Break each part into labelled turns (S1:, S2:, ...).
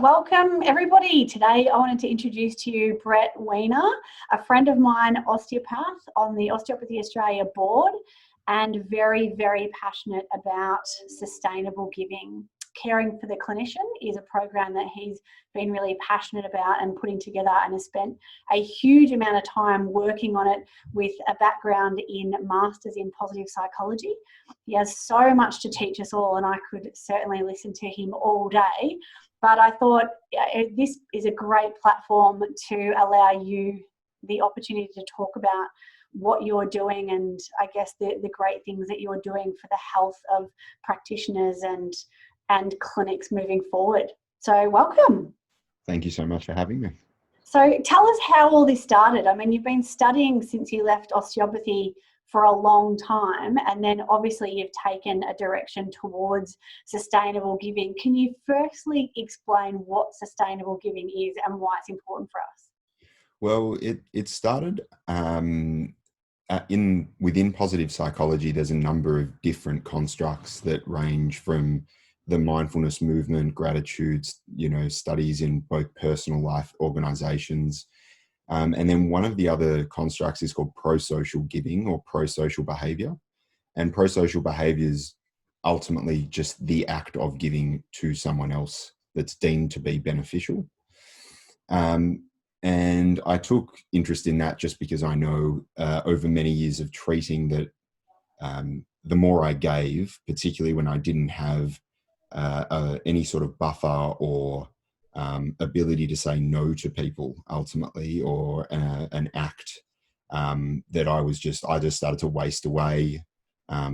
S1: welcome everybody. Today I wanted to introduce to you Bret Weiner, a friend of mine, osteopath on the Osteopathy Australia board, and very, very passionate about sustainable giving. Caring for the Clinician is a program that he's been really passionate about and putting together, and has spent a huge amount of time working on it with a background in Masters in Positive Psychology. He has so much to teach us all, and I could certainly listen to him all day. But I thought this is a great platform to allow you the opportunity to talk about what you're doing, and I guess the great things that you're doing for the health of practitioners and clinics moving forward. So welcome.
S2: Thank you so much for having me.
S1: So tell us how all this started. I mean, you've been studying since you left osteopathy for a long time, and then obviously you've taken a direction towards sustainable giving. Can you firstly explain what sustainable giving is and why it's important for us?
S2: Well, it started within positive psychology. There's a number of different constructs that range from the mindfulness movement, gratitudes, studies in both personal life, organizations. And then one of the other constructs is called pro-social giving or pro-social behavior. And pro-social behavior is ultimately just the act of giving to someone else that's deemed to be beneficial. And I took interest in that just because I know over many years of treating that the more I gave, particularly when I didn't have any sort of buffer or ability to say no to people ultimately, or an act that I just started to waste away,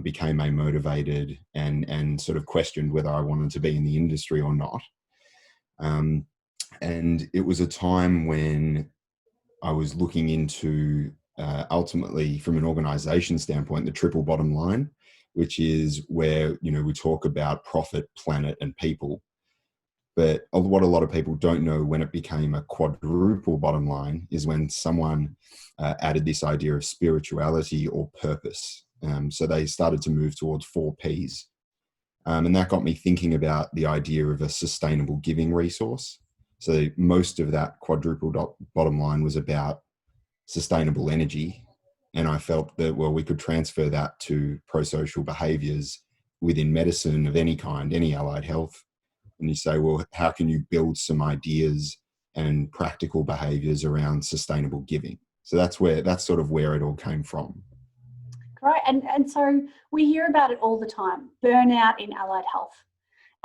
S2: became amotivated and sort of questioned whether I wanted to be in the industry or not. And it was a time when I was looking into ultimately from an organization standpoint, the triple bottom line, which is where, we talk about profit, planet, and people. But what a lot of people don't know, when it became a quadruple bottom line, is when someone added this idea of spirituality or purpose. So they started to move towards 4 Ps. And that got me thinking about the idea of a sustainable giving resource. So most of that quadruple bottom line was about sustainable energy. And I felt that, well, we could transfer that to pro-social behaviors within medicine of any kind, any allied health. And you say, well, how can you build some ideas and practical behaviors around sustainable giving? So that's sort of where it all came from.
S1: Right. And so we hear about it all the time, burnout in allied health.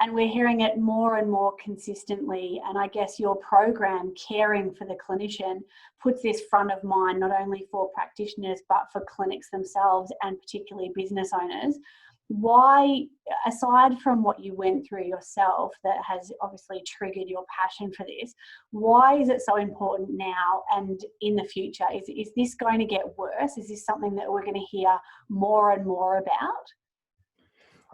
S1: And we're hearing it more and more consistently. And I guess your program, Caring for the Clinician, puts this front of mind, not only for practitioners, but for clinics themselves and particularly business owners. Why, aside from what you went through yourself that has obviously triggered your passion for this, why is it so important now and in the future? Is this going to get worse? Is this something that we're going to hear more and more about?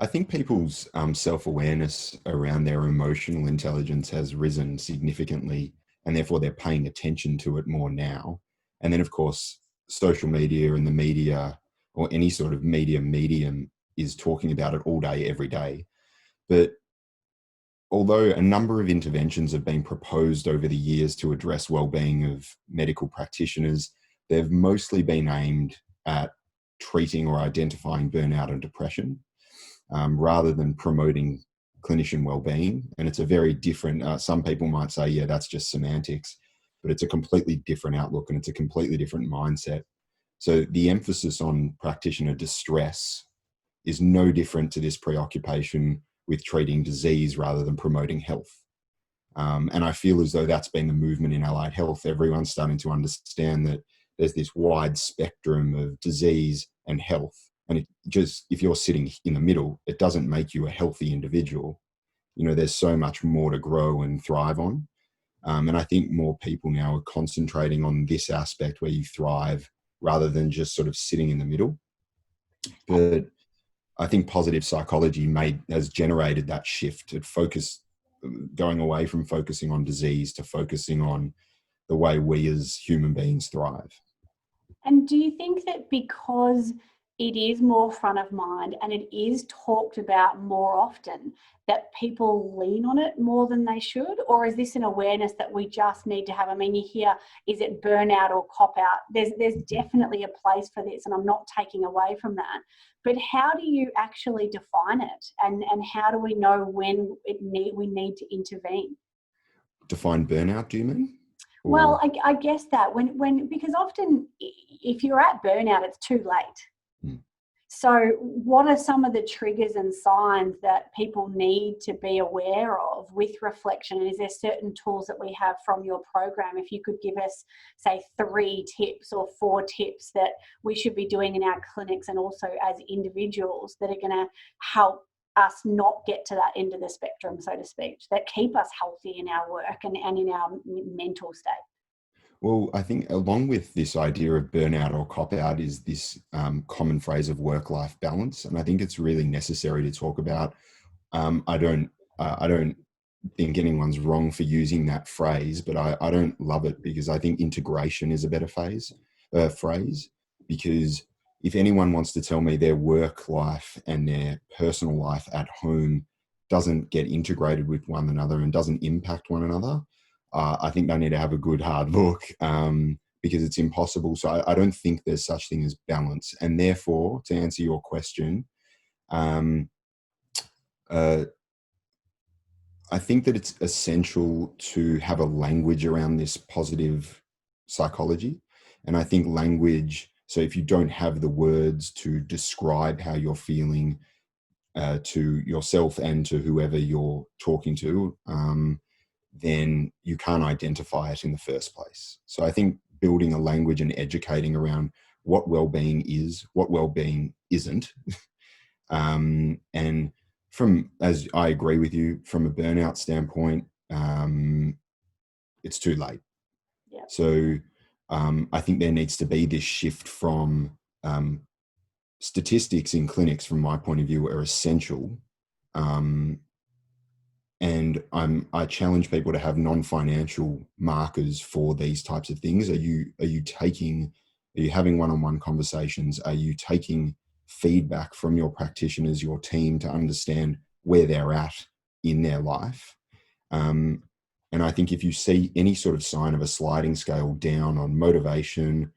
S2: I think people's self-awareness around their emotional intelligence has risen significantly, and therefore they're paying attention to it more now. And then, of course, social media and the media, or any sort of medium, is talking about it all day, every day. But although a number of interventions have been proposed over the years to address well-being of medical practitioners, they've mostly been aimed at treating or identifying burnout and depression, rather than promoting clinician well-being. And it's a very different, some people might say, yeah, that's just semantics, but it's a completely different outlook and it's a completely different mindset. So the emphasis on practitioner distress is no different to this preoccupation with treating disease rather than promoting health. And I feel as though that's been the movement in allied health. Everyone's starting to understand that there's this wide spectrum of disease and health. And if you're sitting in the middle, it doesn't make you a healthy individual. There's so much more to grow and thrive on. And I think more people now are concentrating on this aspect where you thrive rather than just sort of sitting in the middle. But I think positive psychology has generated that shift at focus, going away from focusing on disease to focusing on the way we as human beings thrive.
S1: And do you think that because it is more front of mind and it is talked about more often, that people lean on it more than they should? Or is this an awareness that we just need to have? I mean, you hear, is it burnout or cop out? There's definitely a place for this, and I'm not taking away from that. But how do you actually define it? And how do we know when we need to intervene?
S2: Define burnout, do you mean?
S1: Well, I guess that because often if you're at burnout, it's too late.
S2: Hmm.
S1: So what are some of the triggers and signs that people need to be aware of with reflection? And is there certain tools that we have from your program? If you could give us, say, 3 tips or 4 tips that we should be doing in our clinics and also as individuals that are going to help us not get to that end of the spectrum, so to speak, that keep us healthy in our work and in our mental state.
S2: Well, I think along with this idea of burnout or cop out is this common phrase of work-life balance, and I think it's really necessary to talk about. I don't think anyone's wrong for using that phrase, but I don't love it because I think integration is a better phrase. Because if anyone wants to tell me their work life and their personal life at home doesn't get integrated with one another and doesn't impact one another, I think they need to have a good hard look, because it's impossible. So I don't think there's such thing as balance. And therefore, to answer your question, I think that it's essential to have a language around this positive psychology. And I think language, so if you don't have the words to describe how you're feeling to yourself and to whoever you're talking to, then you can't identify it in the first place. So I think building a language and educating around what well-being is, what well-being isn't, and as I agree with you, from a burnout standpoint, it's too late.
S1: Yeah.
S2: So I think there needs to be this shift from statistics in clinics, from my point of view, are essential. And I challenge people to have non-financial markers for these types of things. Are you having one-on-one conversations? Are you taking feedback from your practitioners, your team, to understand where they're at in their life? And I think if you see any sort of sign of a sliding scale down on motivation,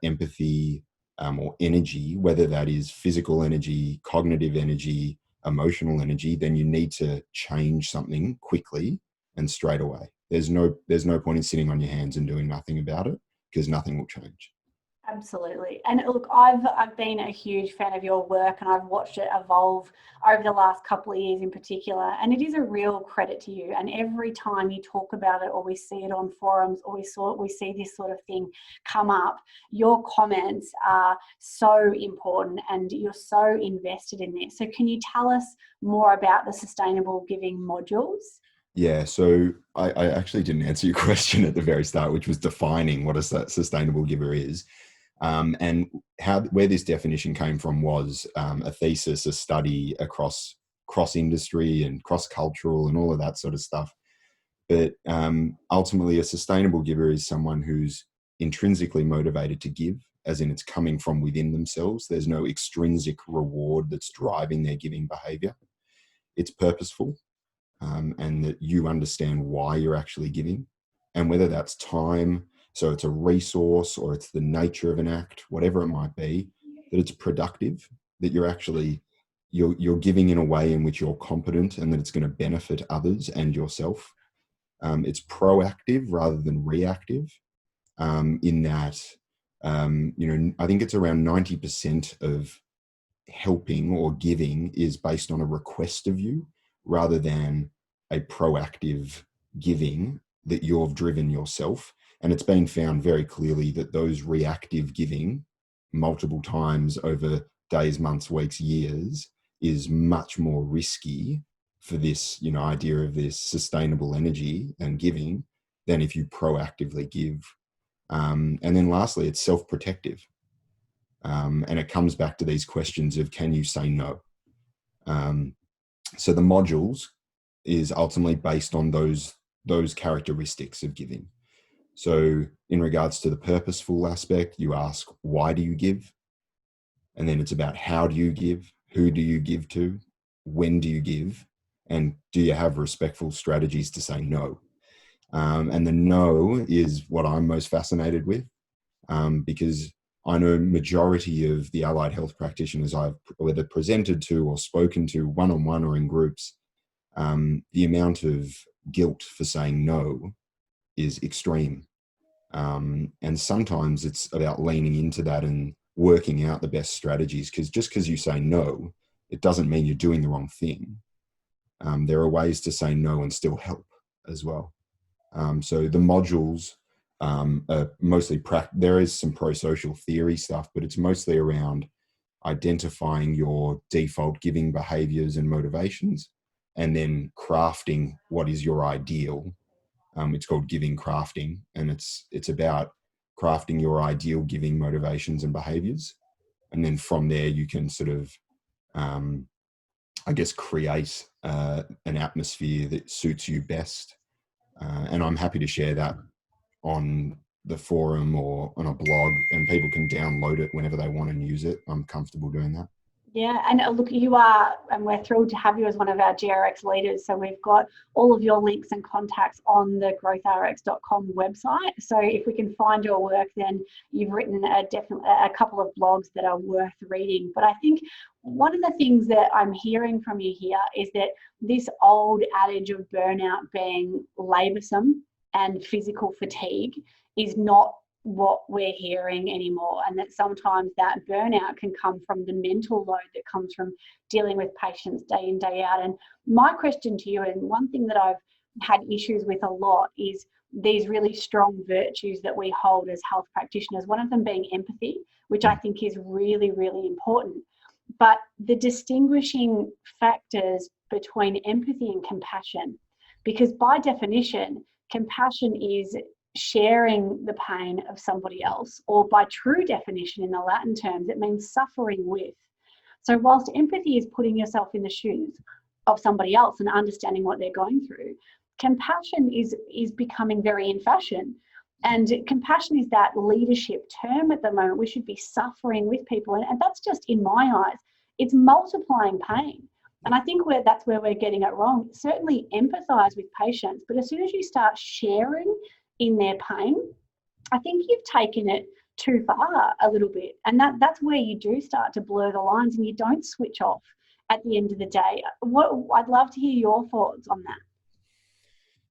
S2: empathy, or energy, whether that is physical energy, cognitive energy, emotional energy, then you need to change something quickly and straight away. There's no point in sitting on your hands and doing nothing about it, because nothing will change.
S1: Absolutely. And look, I've been a huge fan of your work, and I've watched it evolve over the last couple of years in particular. And it is a real credit to you. And every time you talk about it, or we see it on forums, or we see this sort of thing come up, your comments are so important and you're so invested in this. So can you tell us more about the sustainable giving modules?
S2: Yeah, so I actually didn't answer your question at the very start, which was defining what a sustainable giver is. And where this definition came from was a thesis, a study across industry and cross-cultural and all of that sort of stuff. But ultimately, a sustainable giver is someone who's intrinsically motivated to give, as in it's coming from within themselves. There's no extrinsic reward that's driving their giving behavior. It's purposeful, and that you understand why you're actually giving, and whether that's time, so it's a resource, or it's the nature of an act, whatever it might be, that it's productive, that you're giving in a way in which you're competent and that it's going to benefit others and yourself. It's proactive rather than reactive, in that, I think it's around 90% of helping or giving is based on a request of you, rather than a proactive giving that you've driven yourself. And it's been found very clearly that those reactive giving multiple times over days, months, weeks, years is much more risky for this, idea of this sustainable energy and giving, than if you proactively give. And then lastly, it's self-protective. And it comes back to these questions of, can you say no? So the modules is ultimately based on those characteristics of giving. So in regards to the purposeful aspect, you ask, why do you give? And then it's about how do you give, who do you give to, when do you give, and do you have respectful strategies to say no? And the no is what I'm most fascinated with, because I know majority of the allied health practitioners I've whether presented to or spoken to one-on-one or in groups, the amount of guilt for saying no is extreme. And sometimes it's about leaning into that and working out the best strategies, because just because you say no, it doesn't mean you're doing the wrong thing. There are ways to say no and still help as well. So the modules are mostly there is some pro-social theory stuff, but it's mostly around identifying your default giving behaviors and motivations, and then crafting what is your ideal. It's called giving crafting, and it's about crafting your ideal giving motivations and behaviors. And then from there, you can sort of, I guess, create an atmosphere that suits you best. And I'm happy to share that on the forum or on a blog, and people can download it whenever they want and use it. I'm comfortable doing that.
S1: Yeah, and look, you are, and we're thrilled to have you as one of our GRX leaders. So we've got all of your links and contacts on the growthrx.com website. So if we can find your work, then you've written a couple of blogs that are worth reading. But I think one of the things that I'm hearing from you here is that this old adage of burnout being laboursome and physical fatigue is not what we're hearing anymore, and that sometimes that burnout can come from the mental load that comes from dealing with patients day in, day out. And my question to you, and one thing that I've had issues with a lot, is these really strong virtues that we hold as health practitioners, one of them being empathy, which I think is really, really important. But the distinguishing factors between empathy and compassion, because by definition, compassion is sharing the pain of somebody else, or by true definition in the Latin terms, it means suffering with. So whilst empathy is putting yourself in the shoes of somebody else and understanding what they're going through, compassion is becoming very in fashion. And compassion is that leadership term at the moment. We should be suffering with people, and that's just, in my eyes, it's multiplying pain. And I think that's where we're getting it wrong. Certainly empathize with patients, but as soon as you start sharing in their pain, I think you've taken it too far a little bit. And that's where you do start to blur the lines and you don't switch off at the end of the day. I'd love to hear your thoughts on that.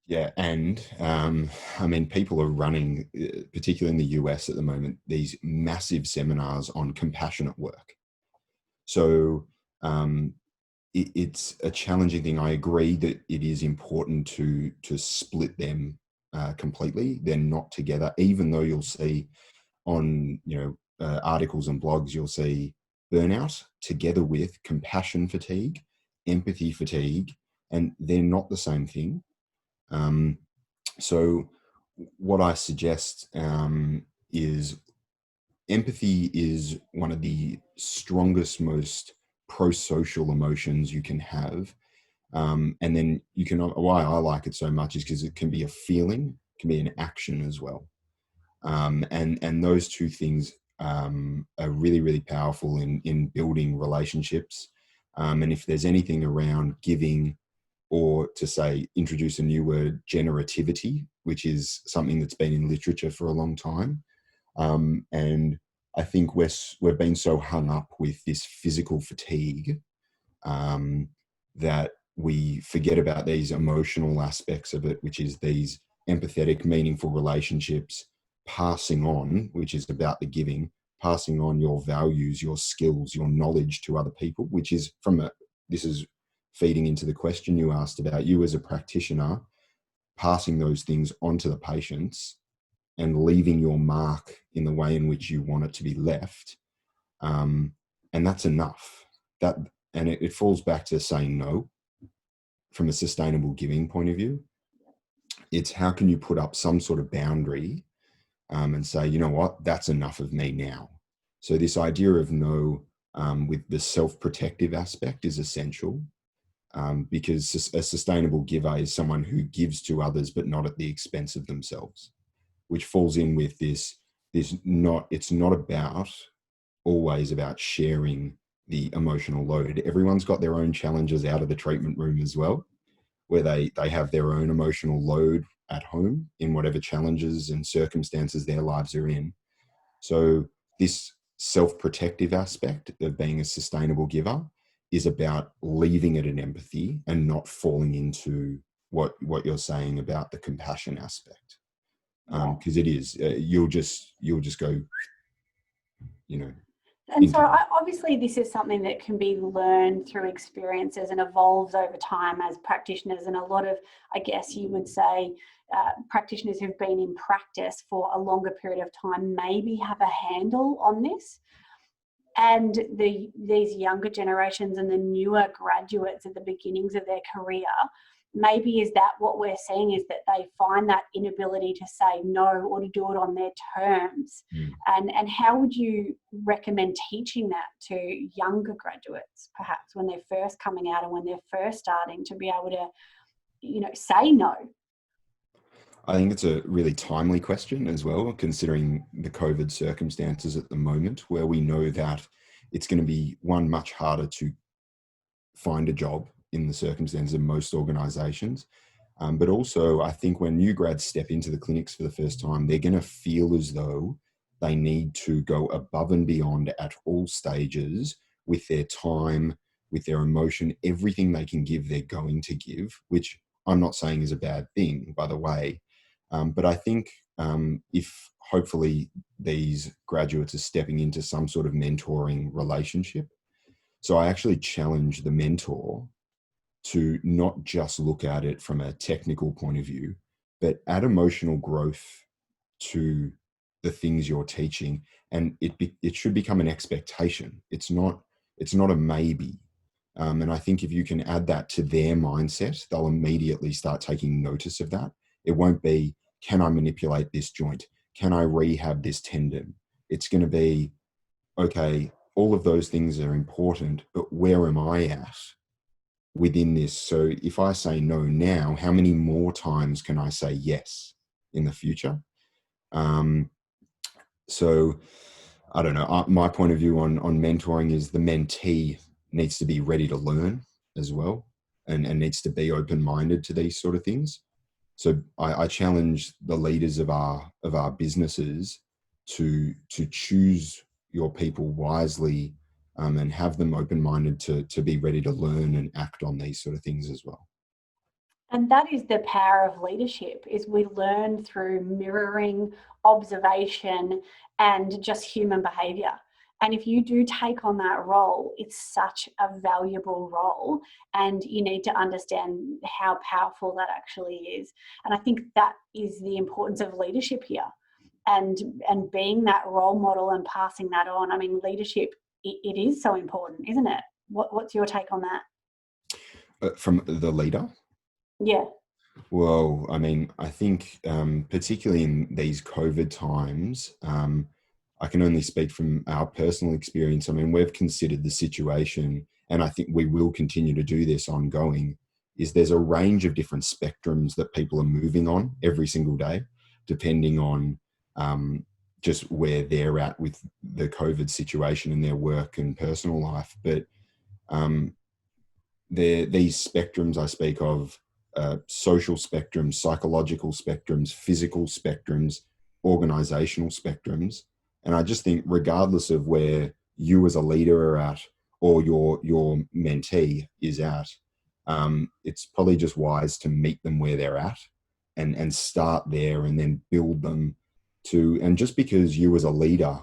S2: Yeah, and I mean, people are running, particularly in the US at the moment, these massive seminars on compassionate work. So it's a challenging thing. I agree that it is important to split them completely. They're not together, even though you'll see on articles and blogs, you'll see burnout together with compassion fatigue, empathy fatigue, and they're not the same thing. So what I suggest is empathy is one of the strongest, most pro-social emotions you can have. And then you can, why I like it so much is because it can be a feeling, it can be an action as well. And those two things are really, really powerful in building relationships. And if there's anything around giving, or to say, introduce a new word, generativity, which is something that's been in literature for a long time. And I think we've been so hung up with this physical fatigue that we forget about these emotional aspects of it, which is these empathetic, meaningful relationships, passing on, which is about the giving, passing on your values, your skills, your knowledge to other people, which is this is feeding into the question you asked about you as a practitioner, passing those things onto the patients and leaving your mark in the way in which you want it to be left. And that's enough. And it falls back to saying no from a sustainable giving point of view. It's how can you put up some sort of boundary and say, you know what, that's enough of me now. So this idea of no with the self-protective aspect is essential. Because a sustainable giver is someone who gives to others, but not at the expense of themselves, which falls in with it's not about always about sharing the emotional load. Everyone's got their own challenges out of the treatment room as well, where they have their own emotional load at home in whatever challenges and circumstances their lives are in. So this self-protective aspect of being a sustainable giver is about leaving it in empathy and not falling into what you're saying about the compassion aspect. Because it is, you'll just go,
S1: And so obviously this is something that can be learned through experiences and evolves over time as practitioners. And a lot of, I guess you would say, practitioners who've been in practice for a longer period of time maybe have a handle on this. And these younger generations and the newer graduates at the beginnings of their career, maybe is that what we're seeing, is that they find that inability to say no or to do it on their terms. And how would you recommend teaching that to younger graduates, perhaps when they're first coming out and when they're first starting to be able to, say no?
S2: I think it's a really timely question as well, considering the COVID circumstances at the moment, where we know that it's going to be, one, much harder to find a job in the circumstances of most organizations. But also, I think when new grads step into the clinics for the first time, they're going to feel as though they need to go above and beyond at all stages with their time, with their emotion, everything they can give, they're going to give, which I'm not saying is a bad thing, by the way. But I think if hopefully these graduates are stepping into some sort of mentoring relationship, so I actually challenge the mentor to not just look at it from a technical point of view, but add emotional growth to the things you're teaching, and it should become an expectation. It's not a maybe. And I think if you can add that to their mindset, they'll immediately start taking notice of that. It won't be, can I manipulate this joint? Can I rehab this tendon? It's going to be, okay, all of those things are important, but where am I at within this? So if I say no now, how many more times can I say yes in the future? So I don't know. My point of view on mentoring is the mentee needs to be ready to learn as well, and needs to be open-minded to these sort of things. So I challenge the leaders of our businesses to choose your people wisely, and have them open-minded to be ready to learn and act on these sort of things as well.
S1: And that is the power of leadership, is we learn through mirroring, observation, and just human behavior. And if you do take on that role, it's such a valuable role, and you need to understand how powerful that actually is. And I think that is the importance of leadership here, and being that role model and passing that on. I mean, leadership, it is so important, isn't it? What's your take on that?
S2: From the leader?
S1: Yeah.
S2: Well, I mean, I think particularly in these COVID times, I can only speak from our personal experience. I mean, we've considered the situation, and I think we will continue to do this ongoing, is there's a range of different spectrums that people are moving on every single day, depending on just where they're at with the COVID situation in their work and personal life. But these spectrums I speak of, social spectrums, psychological spectrums, physical spectrums, organizational spectrums. And I just think regardless of where you as a leader are at, or your mentee is at, it's probably just wise to meet them where they're at, and start there, and then build them to, and just because you as a leader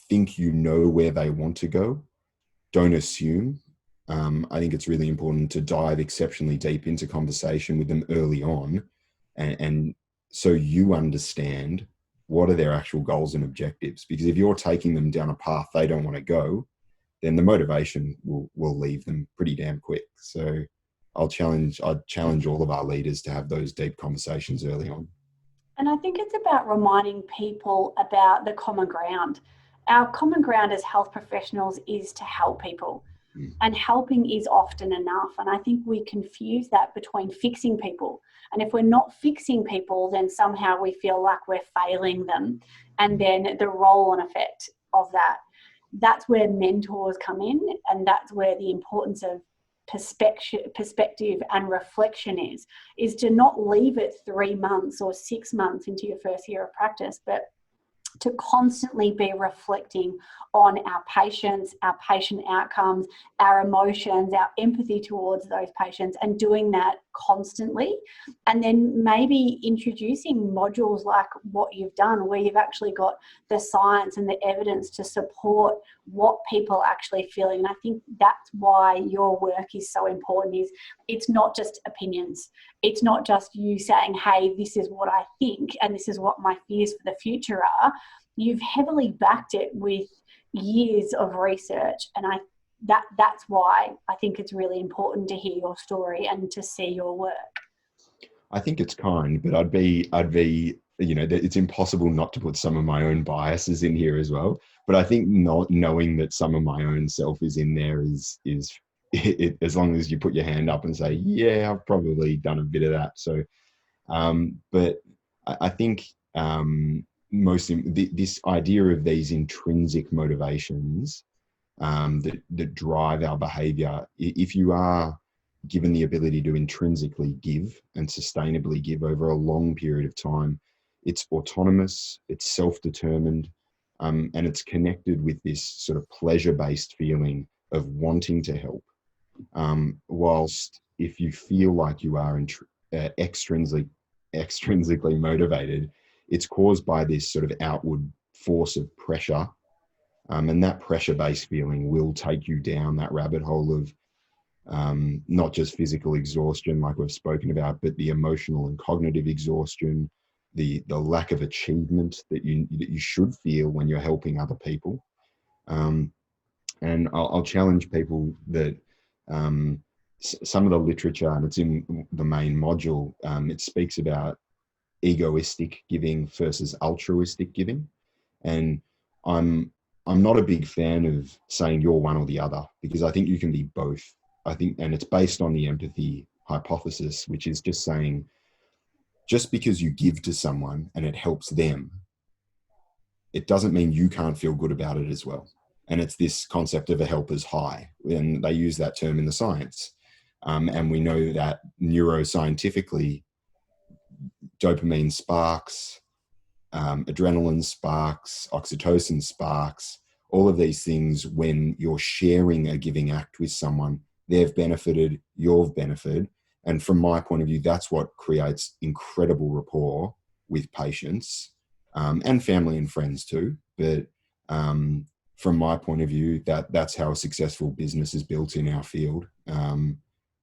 S2: think you know where they want to go, don't assume. I think it's really important to dive exceptionally deep into conversation with them early on, and so you understand what are their actual goals and objectives. Because if you're taking them down a path they don't want to go, then the motivation will leave them pretty damn quick. So I'd challenge all of our leaders to have those deep conversations early on.
S1: And I think it's about reminding people about the common ground. Our common ground as health professionals is to help people. And helping is often enough. And I think we confuse that between fixing people. And if we're not fixing people, then somehow we feel like we're failing them. And then the roll-on effect of that. That's where mentors come in, and that's where the importance of perspective and reflection is to not leave it 3 months or 6 months into your first year of practice, but to constantly be reflecting on our patients, our patient outcomes, our emotions, our empathy towards those patients, and doing that constantly. And then maybe introducing modules like what you've done, where you've actually got the science and the evidence to support what people are actually feeling. And I think that's why your work is so important. Is it's not just opinions. It's not just you saying, hey, this is what I think and this is what my fears for the future are. You've heavily backed it with years of research, and that's why I think it's really important to hear your story and to see your work.
S2: I think it's kind, but I'd be, it's impossible not to put some of my own biases in here as well. But I think not knowing that some of my own self is in there is as long as you put your hand up and say, yeah, I've probably done a bit of that. So, but I think this idea of these intrinsic motivations that drive our behavior, if you are given the ability to intrinsically give and sustainably give over a long period of time, it's autonomous, it's self-determined, and it's connected with this sort of pleasure-based feeling of wanting to help. Whilst if you feel like you are extrinsically motivated, it's caused by this sort of outward force of pressure. And that pressure-based feeling will take you down that rabbit hole of not just physical exhaustion like we've spoken about, but the emotional and cognitive exhaustion, the lack of achievement that you should feel when you're helping other people. And I'll challenge people that some of the literature, and it's in the main module, it speaks about egoistic giving versus altruistic giving. And I'm not a big fan of saying you're one or the other, because I think you can be both. I think, and it's based on the empathy hypothesis, which is just saying, just because you give to someone and it helps them, it doesn't mean you can't feel good about it as well. And it's this concept of a helper's high, and they use that term in the science. And we know that neuroscientifically, dopamine sparks, adrenaline sparks, oxytocin sparks, all of these things, when you're sharing a giving act with someone, they've benefited, you've benefited. And from my point of view, that's what creates incredible rapport with patients, and family and friends too. But from my point of view, that's how a successful business is built in our field.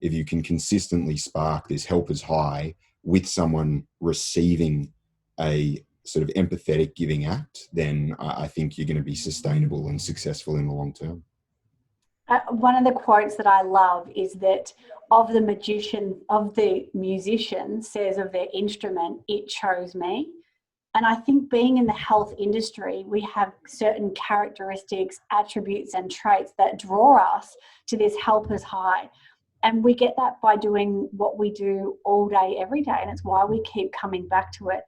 S2: If you can consistently spark this helper's high with someone receiving a sort of empathetic giving act, then I think you're going to be sustainable and successful in the long term.
S1: One of the quotes that I love is that of the musician says of their instrument, it chose me. And I think being in the health industry, we have certain characteristics, attributes and traits that draw us to this helper's high. And we get that by doing what we do all day, every day. And it's why we keep coming back to it.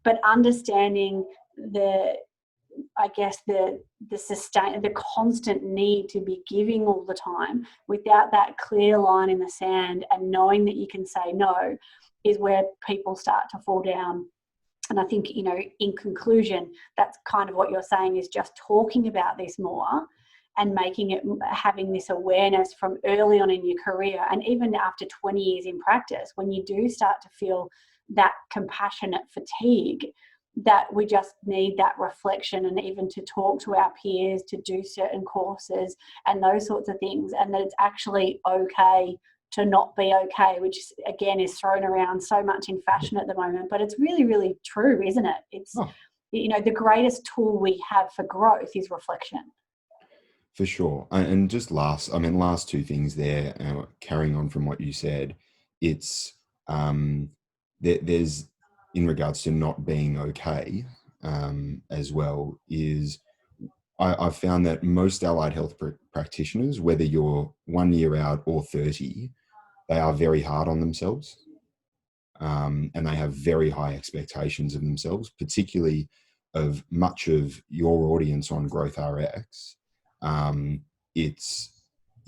S1: But understanding the constant need to be giving all the time without that clear line in the sand, and knowing that you can say no, is where people start to fall down. And I think, in conclusion, that's kind of what you're saying, is just talking about this more and having this awareness from early on in your career, and even after 20 years in practice, when you do start to feel that compassionate fatigue, that we just need that reflection, and even to talk to our peers, to do certain courses and those sorts of things, and that it's actually okay to not be okay, which again is thrown around so much in fashion at the moment, but it's really, really true, isn't it? It's, the greatest tool we have for growth is reflection.
S2: For sure. And just last two things there, carrying on from what you said, it's, there's, in regards to not being okay, as well, is I've found that most allied health practitioners, whether you're 1 year out or 30, they are very hard on themselves, and they have very high expectations of themselves, particularly of much of your audience on GrowthRx,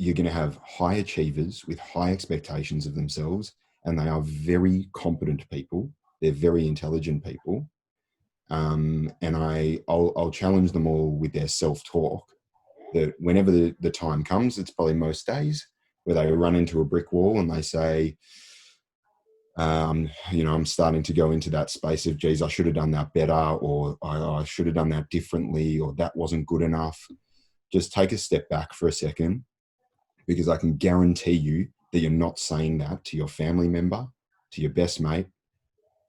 S2: you're going to have high achievers with high expectations of themselves, and they are very competent people. They're very intelligent people. And I'll challenge them all with their self-talk, that whenever the time comes, it's probably most days, where they run into a brick wall and they say, I'm starting to go into that space of, geez, I should have done that better, or I should have done that differently, or that wasn't good enough. Just take a step back for a second, because I can guarantee you that you're not saying that to your family member, to your best mate,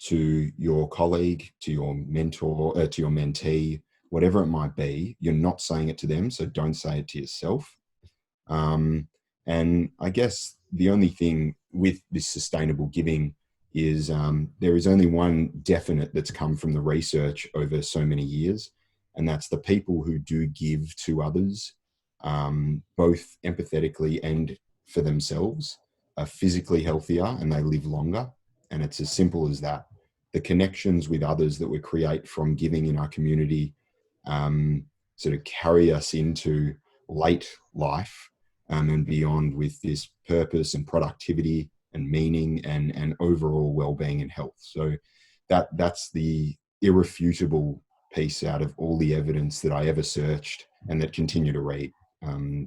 S2: to your colleague, to your mentor, to your mentee, whatever it might be. You're not saying it to them, so don't say it to yourself. And I guess the only thing with this sustainable giving is there is only one definite that's come from the research over so many years, and that's the people who do give to others, both empathetically and for themselves, are physically healthier and they live longer. And it's as simple as that. The connections with others that we create from giving in our community sort of carry us into late life and beyond, with this purpose and productivity and meaning and overall well-being and health. So that's the irrefutable piece out of all the evidence that I ever searched and that continue to read.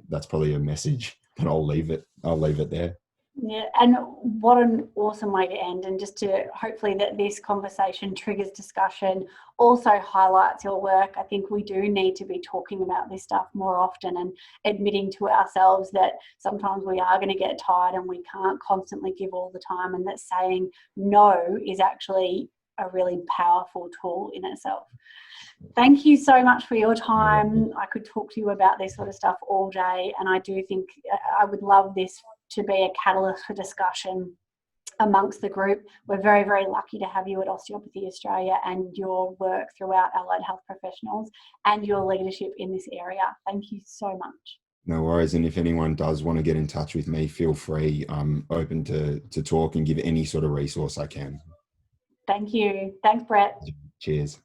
S2: That's probably a message, but I'll leave it there.
S1: Yeah, and what an awesome way to end. And just to hopefully that this conversation triggers discussion, also highlights your work. I think we do need to be talking about this stuff more often and admitting to ourselves that sometimes we are going to get tired and we can't constantly give all the time, and that saying no is actually a really powerful tool in itself. Thank you so much for your time. I could talk to you about this sort of stuff all day, and I do think I would love this to be a catalyst for discussion amongst the group. We're very, very lucky to have you at Osteopathy Australia and your work throughout allied health professionals and your leadership in this area. Thank you so much.
S2: No worries. And if anyone does want to get in touch with me, feel free. I'm open to talk and give any sort of resource I can.
S1: Thank you. Thanks, Bret.
S2: Cheers.